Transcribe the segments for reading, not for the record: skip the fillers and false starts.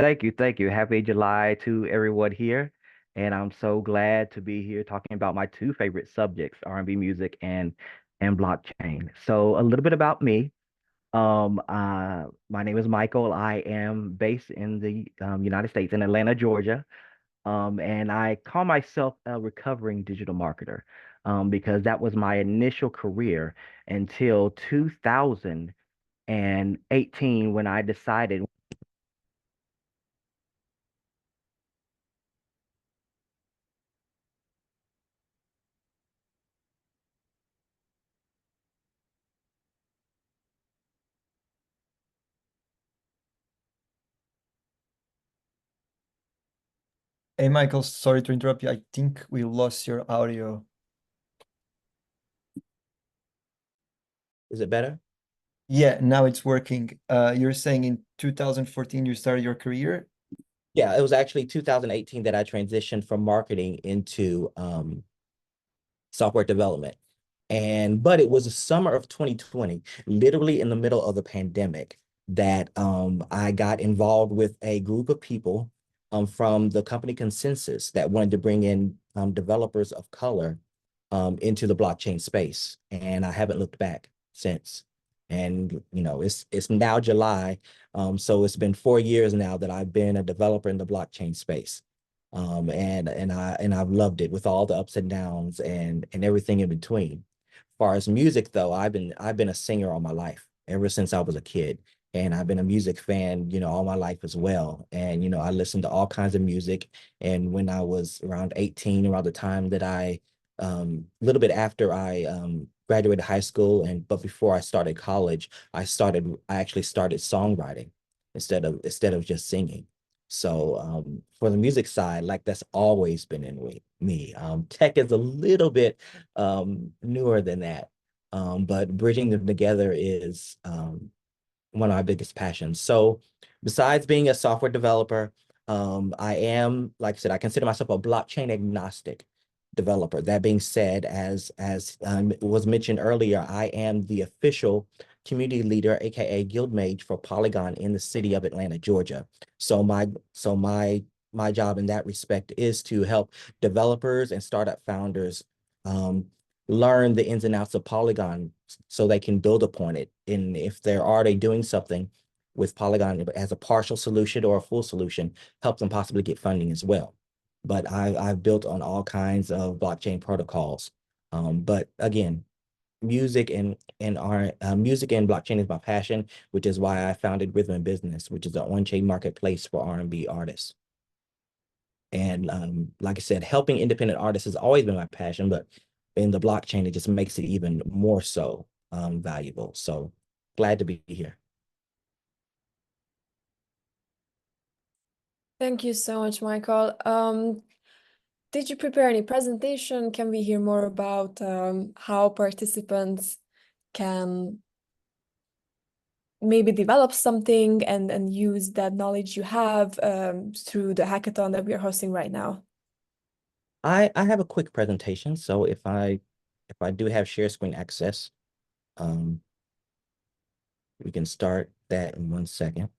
Thank you, thank you. Happy July to everyone here. And I'm so glad to be here talking about my two favorite subjects, R&B music and blockchain. So a little bit about me. My name is Michael. I am based in the United States in Atlanta, Georgia. And I call myself a recovering digital marketer because that was my initial career until 2018 when I decided. Hey Michael, sorry to interrupt you. I think we lost your audio. Is it better? Yeah, now it's working. You're saying in 2014 you started your career? Yeah, it was actually 2018 that I transitioned from marketing into software development. But it was the summer of 2020, literally in the middle of the pandemic, that I got involved with a group of people from the company Consensus that wanted to bring in developers of color into the blockchain space. And I haven't looked back since. And it's now July, so it's been 4 years now that I've been a developer in the blockchain space. And I've loved it with all the ups and downs and everything in between. Far as music though, I've been a singer all my life, ever since I was a kid. And I've been a music fan, all my life as well. And I listened to all kinds of music. And when I was around 18, around the time that a little bit after I graduated high school, but before I started college, I actually started songwriting instead of just singing. So for the music side, like that's always been in me. Tech is a little bit newer than that, but bridging them together is one of my biggest passions. So besides being a software developer, I am, like I said, I consider myself a blockchain agnostic developer. That being said, as was mentioned earlier, I am the official community leader, aka guild mage for Polygon in the city of Atlanta, Georgia. So my job in that respect is to help developers and startup founders um, learn the ins and outs of Polygon so they can build upon it. And if they're already doing something with Polygon as a partial solution or a full solution, help them possibly get funding as well. But I've built on all kinds of blockchain protocols. But again, music and blockchain is my passion, which is why I founded Rhythm and Business, which is an on-chain marketplace for R&B artists. And like I said, helping independent artists has always been my passion, but in the blockchain, it just makes it even more so valuable. So glad to be here. Thank you so much, Michael. Did you prepare any presentation? Can we hear more about how participants can maybe develop something and use that knowledge you have through the hackathon that we are hosting right now? I have a quick presentation, so if I do have share screen access, um, we can start that in 1 second.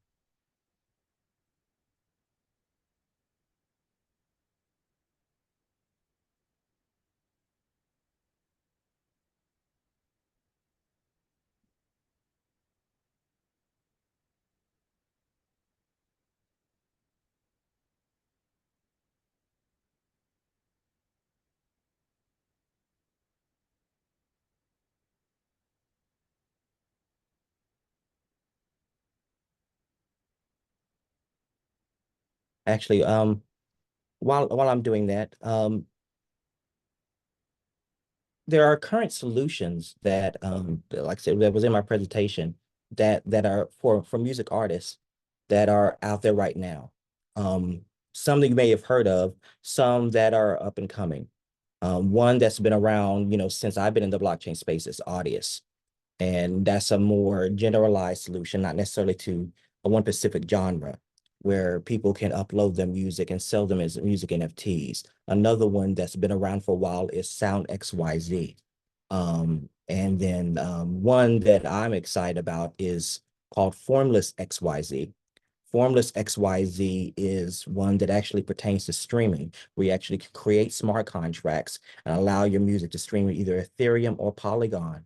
Actually, while I'm doing that, there are current solutions that, like I said, that was in my presentation that are for music artists that are out there right now. Some that you may have heard of, some that are up and coming. One that's been around, since I've been in the blockchain space is Audius. And that's a more generalized solution, not necessarily to a one specific genre, where people can upload their music and sell them as music NFTs. Another one that's been around for a while is Sound XYZ. And then one that I'm excited about is called Formless XYZ. Formless XYZ is one that actually pertains to streaming, where you actually can create smart contracts and allow your music to stream with either Ethereum or Polygon.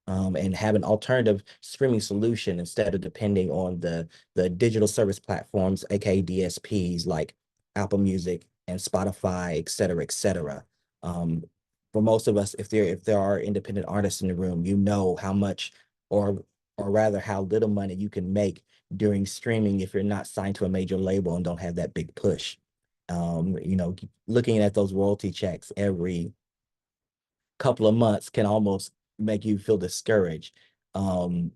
And have an alternative streaming solution instead of depending on the digital service platforms, aka DSPs, like Apple Music and Spotify, et cetera, et cetera. For most of us, if there are independent artists in the room, you know how much, or rather how little money you can make during streaming if you're not signed to a major label and don't have that big push. You know, looking at those royalty checks every couple of months can almost make you feel discouraged,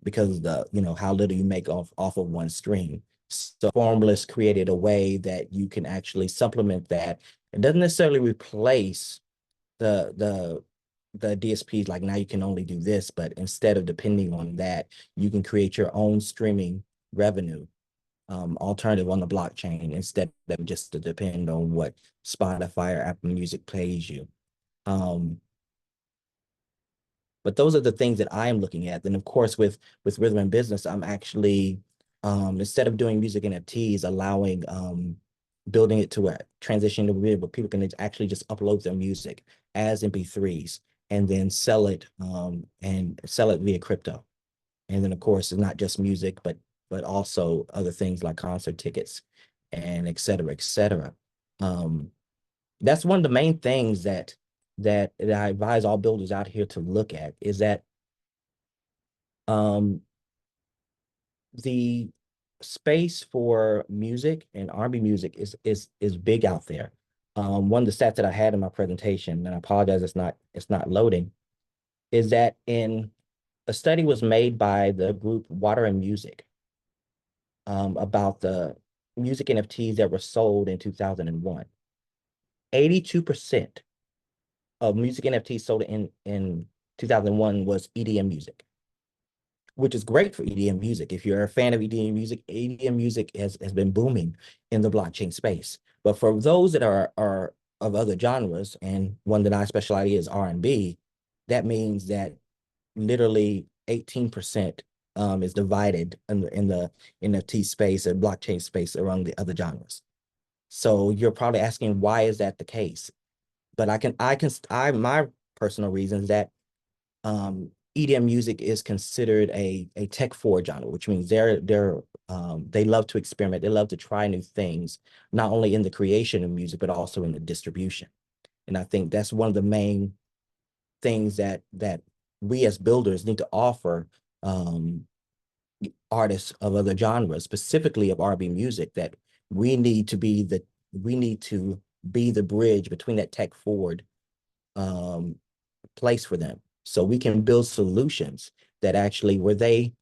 because of the, you know, how little you make off of one stream. So Formless created a way that you can actually supplement that. It doesn't necessarily replace the DSPs, like now you can only do this, but instead of depending on that, you can create your own streaming revenue alternative on the blockchain instead of just to depend on what Spotify or Apple Music pays you. But those are the things that I am looking at. Then of course with Rhythm and Business, I'm actually instead of doing music NFTs, allowing building it to a transition to where people can actually just upload their music as MP3s and then sell it via crypto. And then of course it's not just music, but also other things like concert tickets and et cetera, et cetera. That's one of the main things that I advise all builders out here to look at, is that the space for music and R&B music is big out there. One of the stats that I had in my presentation, and I apologize, it's not loading, is that in a study was made by the group Water and Music about the music NFTs that were sold in 2001. 82% of music NFTs sold in 2001 was EDM music, which is great for EDM music. If you're a fan of EDM music has been booming in the blockchain space. But for those that are of other genres, and one that I specialize in is R&B, that means that literally 18% is divided in the NFT space and blockchain space around the other genres. So you're probably asking, why is that the case? But my personal reason is that EDM music is considered a tech forward genre, which means they love to experiment, they love to try new things, not only in the creation of music, but also in the distribution. And I think that's one of the main things that we as builders need to offer artists of other genres, specifically of R&B music, that we need to be the bridge between that tech forward place for them, so we can build solutions that actually where they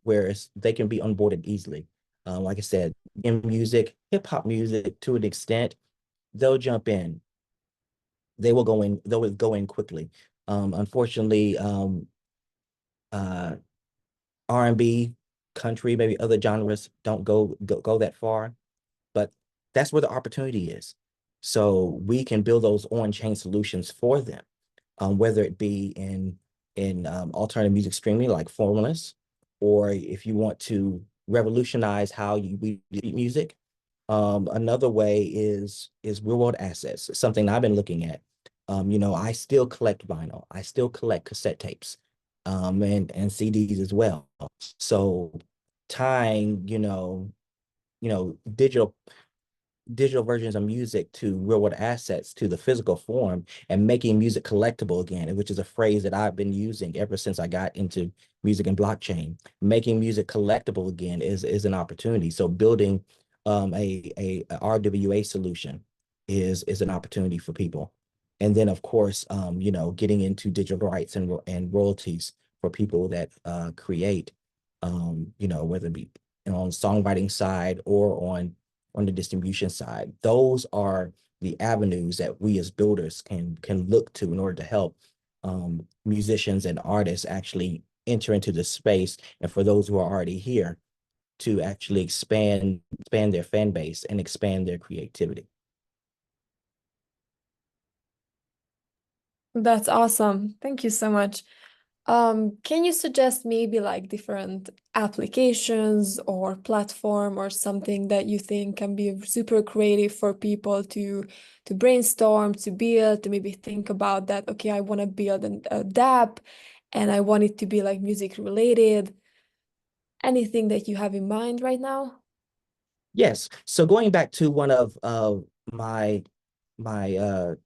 can be onboarded easily. Like I said, in music, hip hop music, to an extent, they'll jump in. They'll go in quickly. Unfortunately, R&B, country, maybe other genres don't go that far, but that's where the opportunity is. So we can build those on-chain solutions for them, whether it be in alternative music streaming like Formless, or if you want to revolutionize how we do music. Another way is real world assets, something I've been looking at. You know, I still collect vinyl, I still collect cassette tapes, and CDs as well. So tying, digital versions of music to real world assets, to the physical form, and making music collectible again, which is a phrase that I've been using ever since I got into music and blockchain. Making music collectible again is an opportunity. So building a RWA solution is an opportunity for people. And then of course, getting into digital rights and royalties for people that create, whether it be on the songwriting side or on the distribution side. Those are the avenues that we as builders can look to in order to help musicians and artists actually enter into the space, and for those who are already here to actually expand their fan base and expand their creativity. That's awesome. Thank you so much. Can you suggest maybe like different applications or platform or something that you think can be super creative for people to brainstorm, to build, to maybe think about that, okay, I want to build a DApp and I want it to be like music related. Anything that you have in mind right now? Yes. So going back to one of my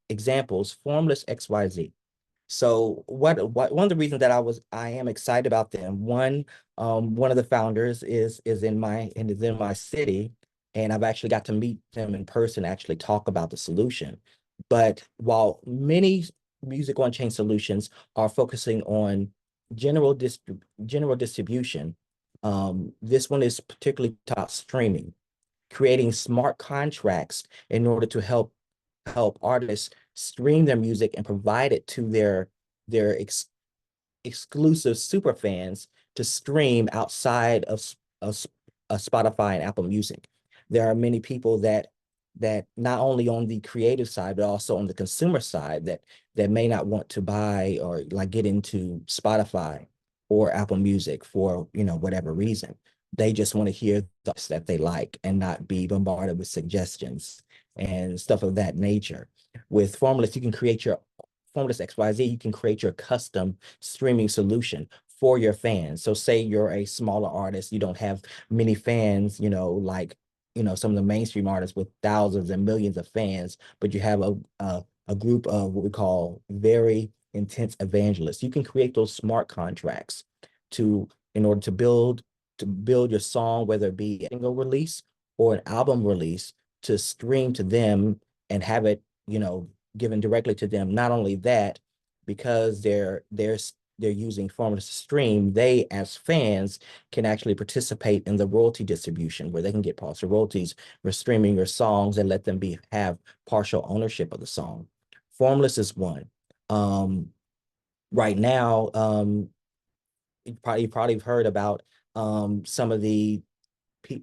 examples, Formless XYZ. So what one of the reasons that I am excited about them, one of the founders is in my city, and I've actually got to meet them in person, actually talk about the solution. But while many music on chain solutions are focusing on general distribution, this one is particularly about streaming, creating smart contracts in order to help artists stream their music and provide it to their exclusive super fans to stream outside of, of Spotify and Apple Music. There are many people that not only on the creative side but also on the consumer side that may not want to buy or like get into Spotify or Apple Music for whatever reason. They just want to hear the stuff that they like and not be bombarded with suggestions and stuff of that nature. With Formless, you can create your Formless XYZ, you can create your custom streaming solution for your fans. So say you're a smaller artist, you don't have many fans, like some of the mainstream artists with thousands and millions of fans, but you have a group of what we call very intense evangelists. You can create those smart contracts in order to build your song, whether it be a single release or an album release, to stream to them and have it, given directly to them. Not only that, because they're using Formless to stream, they as fans can actually participate in the royalty distribution where they can get partial royalties for streaming your songs and let them have partial ownership of the song. Formless is one. Right now, you probably heard about some of the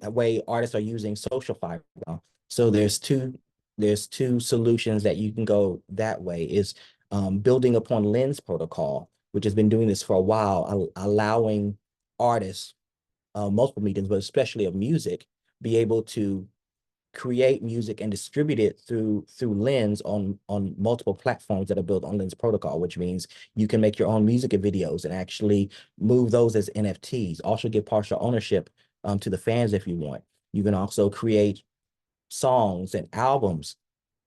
way artists are using social fiber now. So there's two solutions that you can go that way is building upon Lens protocol, which has been doing this for a while, allowing artists, multiple mediums, but especially of music, be able to create music and distribute it through Lens on multiple platforms that are built on Lens protocol, which means you can make your own music videos and actually move those as NFTs. Also give partial ownership to the fans if you want. You can also create songs and albums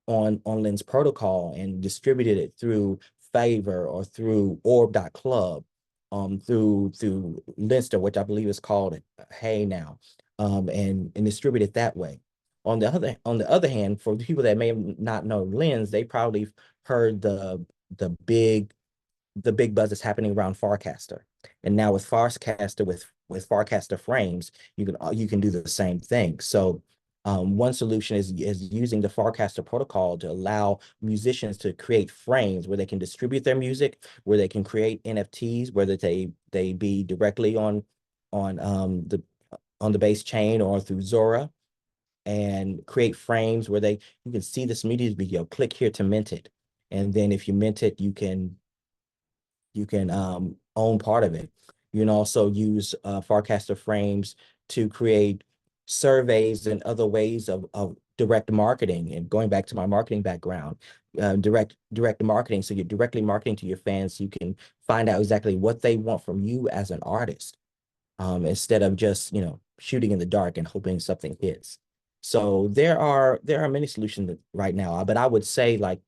on Lens protocol and distributed it through Favor or through Orb.club, through Linster, which I believe is called Hey now, and distribute it that way. On the other hand, for the people that may not know Lens, they probably heard the big the big buzz that's happening around Farcaster. And now with Farcaster, with Farcaster frames, you can do the same thing. So one solution is using the Farcaster protocol to allow musicians to create frames where they can distribute their music, where they can create NFTs, whether they be directly on the base chain or through Zora, and create frames where you can see this music video, click here to mint it. And then if you mint it, you can own part of it. You can also use Farcaster frames to create surveys and other ways of direct marketing. And going back to my marketing background, direct marketing. So you're directly marketing to your fans. So you can find out exactly what they want from you as an artist, instead of just shooting in the dark and hoping something hits. So there are many solutions right now, but I would say like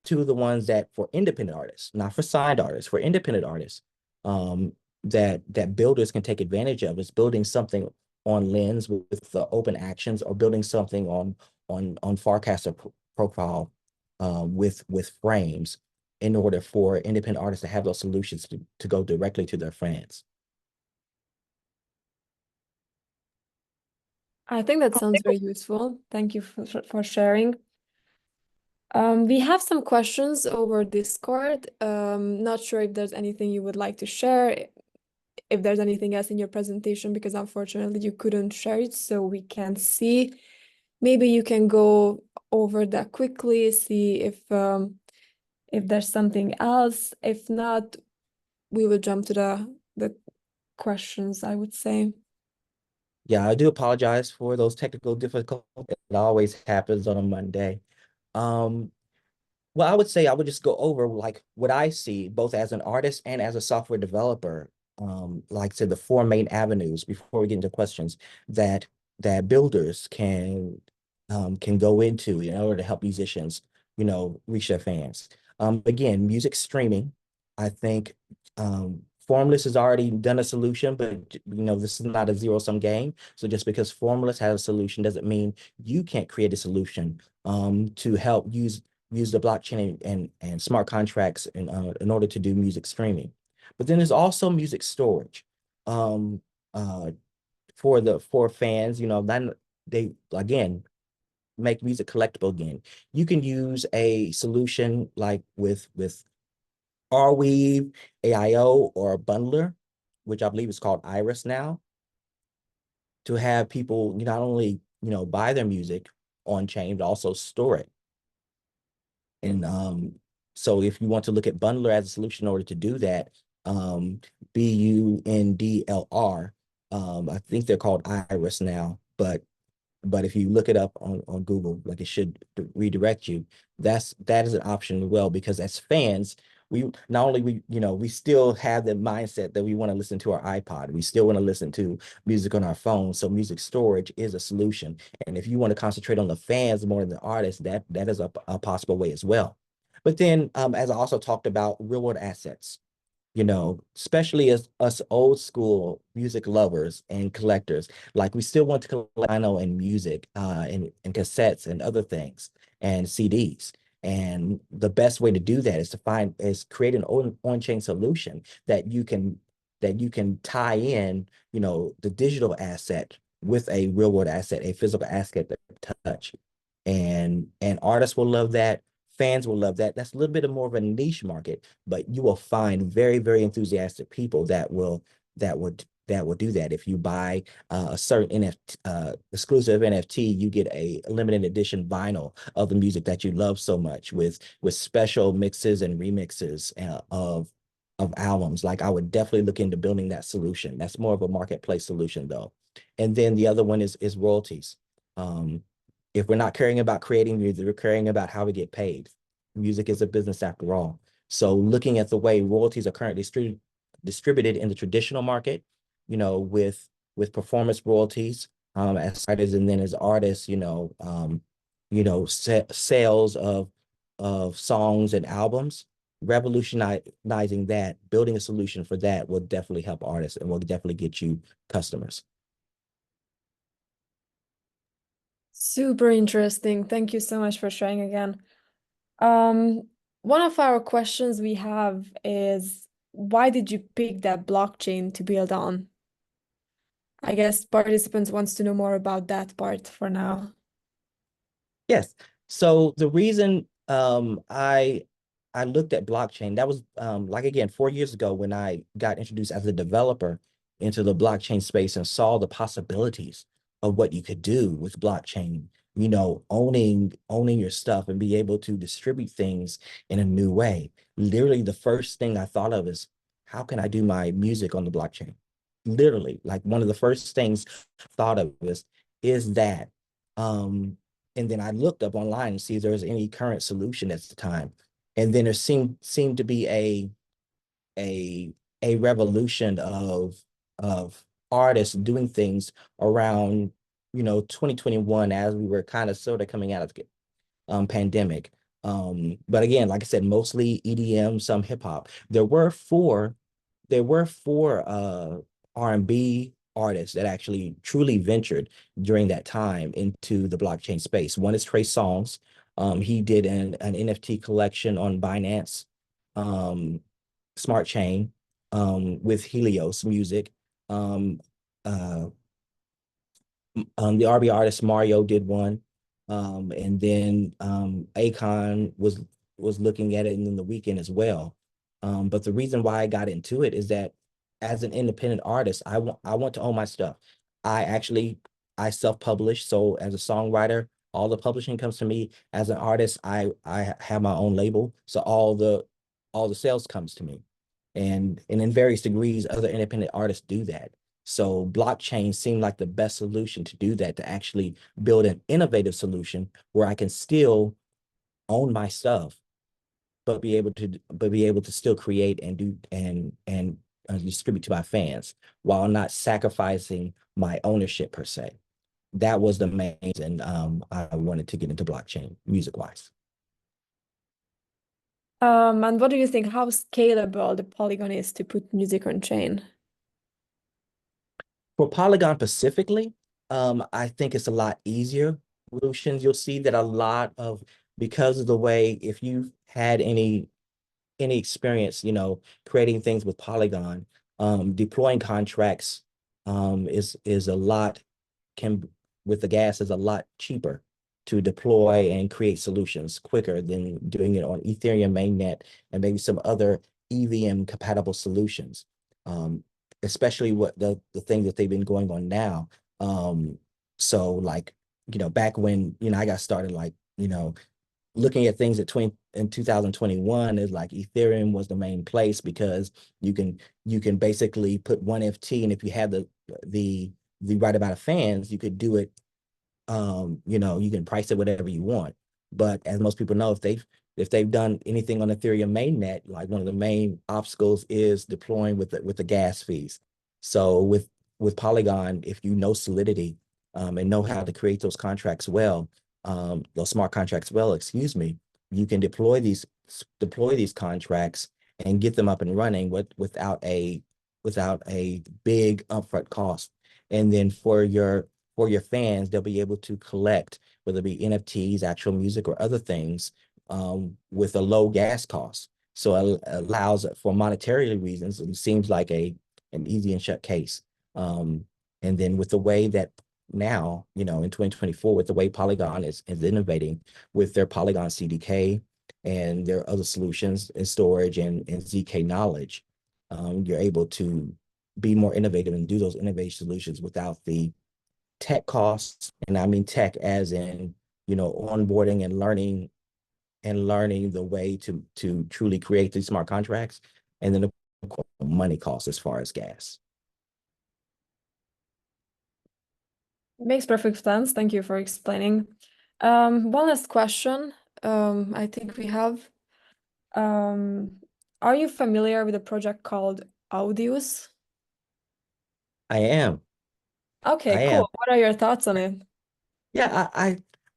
two of the ones that for independent artists, not for signed artists, for independent artists, um, that builders can take advantage of is building something on Lens with the open actions, or building something on Farcaster profile, with frames, in order for independent artists to have those solutions to go directly to their fans. I think that sounds very useful. Thank you for sharing. We have some questions over Discord. Not sure if there's anything you would like to share, if there's anything else in your presentation, because unfortunately you couldn't share it, so we can't see. Maybe you can go over that quickly, see if there's something else. If not, we will jump to the questions, I would say. Yeah, I do apologize for those technical difficulties. It always happens on a Monday. Um, Well, I would say I would just go over like what I see both as an artist and as a software developer. Like I said, the four main avenues before we get into questions that builders can go into in order to help musicians, reach their fans. Again, music streaming. I think Formless has already done a solution, but this is not a zero-sum game. So just because Formless has a solution doesn't mean you can't create a solution to help use the blockchain and smart contracts in order to do music streaming. But then there's also music storage. Um, uh, for fans, then they again make music collectible again. You can use a solution like with Arweave, AIO, or a bundler, which I believe is called Iris now, to have people not only buy their music on chain, but also store it. And so if you want to look at Bundler as a solution in order to do that, BUNDLR, I think they're called Iris now, but if you look it up on Google, like it should redirect you. That is an option as well, because as fans, we not only we still have the mindset that we want to listen to our iPod, we still want to listen to music on our phone. So music storage is a solution. And if you want to concentrate on the fans more than the artists, that is a possible way as well. But then, as I also talked about, real world assets, especially as us old school music lovers and collectors, like we still want to collect vinyl and music, and cassettes and other things and CDs. And the best way to do that is create an on-chain solution that you can tie in, the digital asset with a real world asset, a physical asset that touch. And artists will love that. Fans will love that. That's a little bit of more of a niche market, but you will find very, very enthusiastic people that will do that. If you buy a certain exclusive NFT, you get a limited edition vinyl of the music that you love so much, with special mixes and remixes of albums. Like, I would definitely look into building that solution. That's more of a marketplace solution though. And then the other one is royalties. Um, if we're not caring about creating music, we're caring about how we get paid. Music is a business after all. So looking at the way royalties are currently distributed in the traditional market, with performance royalties, as writers, and then as artists, sales of songs and albums, revolutionizing that, building a solution for that will definitely help artists and will definitely get you customers. Super interesting. Thank you so much for sharing again. Um, One of our questions we have is, why did you pick that blockchain to build on? I guess participants wants to know more about that part for now. Yes. So the reason I looked at blockchain, that was like, again, 4 years ago when I got introduced as a developer into the blockchain space and saw the possibilities of what you could do with blockchain, owning your stuff and be able to distribute things in a new way. Literally, the first thing I thought of is, how can I do my music on the blockchain? Literally, like, one of the first things I thought of is that. Um, and then I looked up online to see if there was any current solution at the time. And then there seemed to be a revolution of artists doing things around 2021, as we were kind of sort of coming out of the pandemic. But again, like I said, mostly EDM, some hip hop. There were four R&B artists that actually truly ventured during that time into the blockchain space. One is Trey Songz. He did an NFT collection on Binance Smart Chain, with Helios Music. Um, uh, the RB artist Mario did one. And then Akon was looking at it in the weekend as well. But the reason why I got into it is that, as an independent artist, I want to own my stuff. I self-publish, so as a songwriter, all the publishing comes to me. As an artist, I have my own label, so all the sales comes to me. and in various degrees, other independent artists do that. So blockchain seemed like the best solution to do that, to actually build an innovative solution where I can still own my stuff, but be able to still create and do and distribute to my fans while not sacrificing my ownership per se. That was the main reason I wanted to get into blockchain music wise. And what do you think, how scalable the Polygon is to put music on chain? For Polygon specifically, I think it's a lot easier solutions. You'll see that a lot of, because of the way, if you've had any experience, you know, creating things with Polygon, deploying contracts is a lot, can with the gas is a lot cheaper to deploy and create solutions quicker than doing it on Ethereum mainnet and maybe some other EVM compatible solutions. Especially what the thing that they've been going on now. So like, you know, back when, you know, I got started, like, you know, looking at things in 2021 is like Ethereum was the main place, because you can basically put one FT, and if you have the right amount of fans, you could do it. You know, you can price it whatever you want. But as most people know, if they've done anything on Ethereum mainnet, like one of the main obstacles is deploying with the gas fees. So with Polygon, if you know Solidity and know how to create those contracts well, those smart contracts well, excuse me, you can deploy these contracts and get them up and running without a big upfront cost. And then for your fans, they'll be able to collect, whether it be NFTs, actual music, or other things, with a low gas cost. So it allows, for monetary reasons, it seems like an easy and shut case. And then with the way that now, you know, in 2024, with the way Polygon is innovating with their Polygon CDK and their other solutions in storage and ZK knowledge, you're able to be more innovative and do those innovative solutions without the tech costs. And I mean tech as in, you know, onboarding and learning the way to truly create these smart contracts, and then the money costs as far as gas. Makes perfect sense. Thank you for explaining. One last question. I think we have. Are you familiar with a project called Audius? I am. Okay, I am. cool. What are your thoughts on it? Yeah,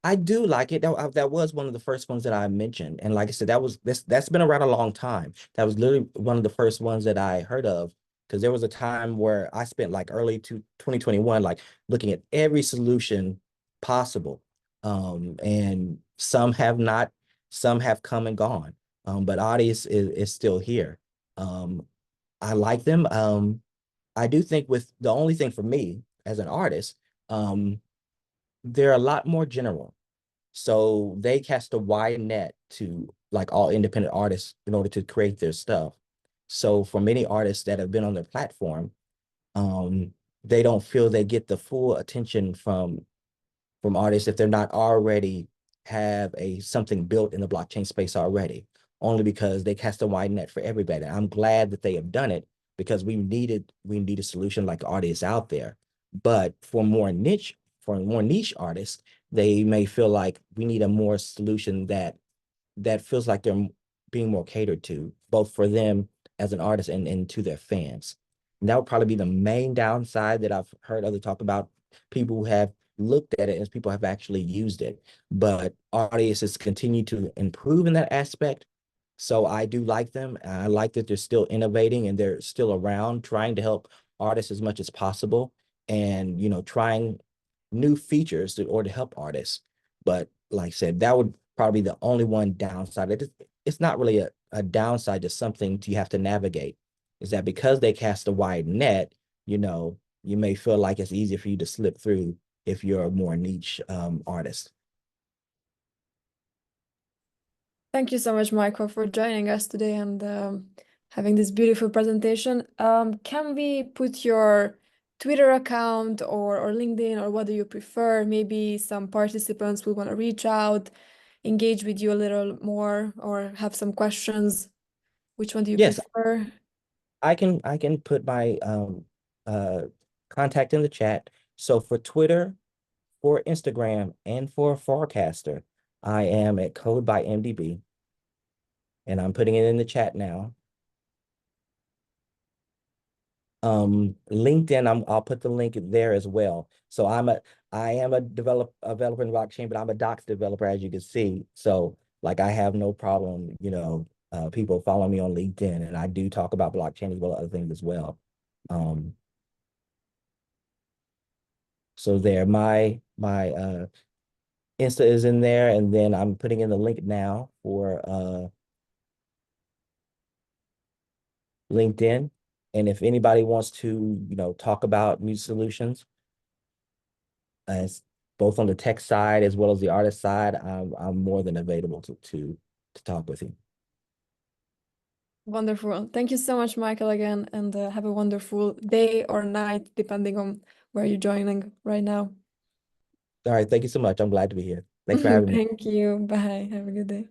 I do like it. That was one of the first ones that I mentioned. And like I said, that's been around a long time. That was literally one of the first ones that I heard of, because there was a time where I spent like early to 2021, like looking at every solution possible. And some have not, some have come and gone. But Audius is still here. I like them. I do think, with the only thing for me as an artist, they're a lot more general. So they cast a wide net to like all independent artists in order to create their stuff. So for many artists that have been on their platform, they don't feel they get the full attention from artists if they're not already have something built in the blockchain space already, only because they cast a wide net for everybody. I'm glad that they have done it, because we need a solution like artists out there. But for more niche artists, they may feel like we need a more solution that feels like they're being more catered to, both for them as an artist and to their fans. And that would probably be the main downside that I've heard others talk about. People who have looked at it as people have actually used it, but audiences continue to improve in that aspect. So I do like them. I like that they're still innovating and they're still around, trying to help artists as much as possible, and, you know, trying new features or to help artists. But like I said, that would probably be the only one downside. It's not really a downside, to something you have to navigate, is that because they cast a wide net, you know, you may feel like it's easier for you to slip through if you're a more niche artist. Thank you so much, Michael, for joining us today and having this beautiful presentation. Can we put your Twitter account or LinkedIn, or what do you prefer? Maybe some participants will want to reach out, engage with you a little more, or have some questions. Which one do you Yes, prefer? I can put my contact in the chat. So for Twitter, for Instagram, and for Forecaster, I am at Code by MDB, and I'm putting it in the chat now. LinkedIn, I'll put the link there as well. So I am a developer in blockchain, but I'm a docs developer, as you can see. So like I have no problem, people follow me on LinkedIn, and I do talk about blockchain as well as other things as well. So there, my Insta is in there, and then I'm putting in the link now for LinkedIn. And if anybody wants to, talk about music solutions, as both on the tech side as well as the artist side, I'm more than available to talk with you. Wonderful. Thank you so much, Michael, again, and have a wonderful day or night, depending on where you're joining right now. All right, thank you so much. I'm glad to be here. Thanks for having me. Thank you. Bye. Have a good day.